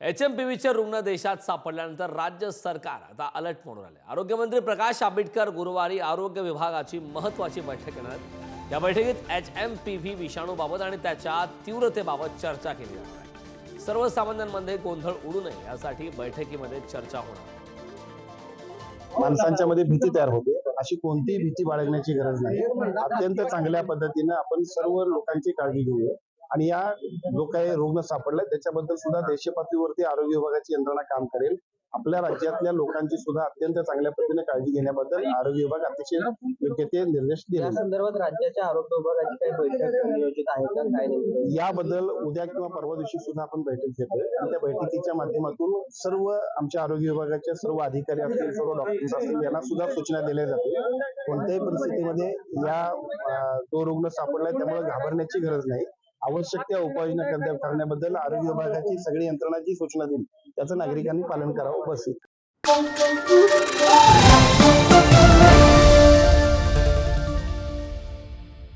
HMPVचे रुग्ण देशात सापडल्यानंतर राज्य सरकार आता अलर्ट मोडवर आले। आरोग्यमंत्री प्रकाश आंबेडकर गुरुवारी आरोग्य विभागाची महत्त्वाची बैठक घेणार आहेत। या बैठकीत HMPV विषाणूबाबत आणि त्याच्या तीव्रतेबाबत चर्चा केली जाणार आहे। सर्वसामान्यांमध्ये गोंधळ उडू नये यासाठी बैठकीमध्ये चर्चा होणार आहे। माणसांच्या मध्ये भीती तयार होते, अशी कोणतीही भीती बाळगण्याची गरज नाही। अत्यंत चांगल्या पद्धतीने आपण सर्व लोकांची काळजी घेऊया आणि या जो काही रुग्ण सापडलाय त्याच्याबद्दल सुद्धा देशपातळीवरती आरोग्य विभागाची यंत्रणा काम करेल। आपल्या राज्यातल्या लोकांची सुद्धा अत्यंत चांगल्या पद्धतीने काळजी घेण्याबद्दल आरोग्य विभाग अतिशय योग्य ते निर्देश दिले। या संदर्भात राज्याच्या आरोग्य विभागाची काही बैठक नियोजित आहे का काय नाही? याबद्दल उद्या किंवा परवा दिवशी सुद्धा आपण बैठक घेतोय आणि त्या बैठकीच्या माध्यमातून सर्व आमच्या आरोग्य विभागाचे सर्व अधिकारी असतील, सर्व डॉक्टर्स असतील यांना सुद्धा सूचना दिल्या जातील। कोणत्याही परिस्थितीमध्ये तो रुग्ण सापडलाय त्यामुळे घाबरण्याची गरज नाही। आवश्यक त्या उपाययोजना करण्याबद्दल आरोग्य विभागाची सगळी यंत्रणा जी सूचना देईल त्याचं नागरिकांनी पालन करावं बस।